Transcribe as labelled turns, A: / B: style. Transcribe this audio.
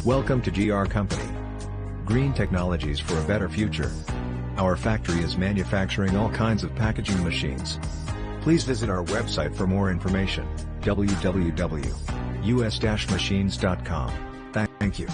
A: Welcome to GR Company. Green technologies for a better future. Our factory is manufacturing all kinds of packaging machines. Please visit our website for more information, www.us-machines.com. Thank you.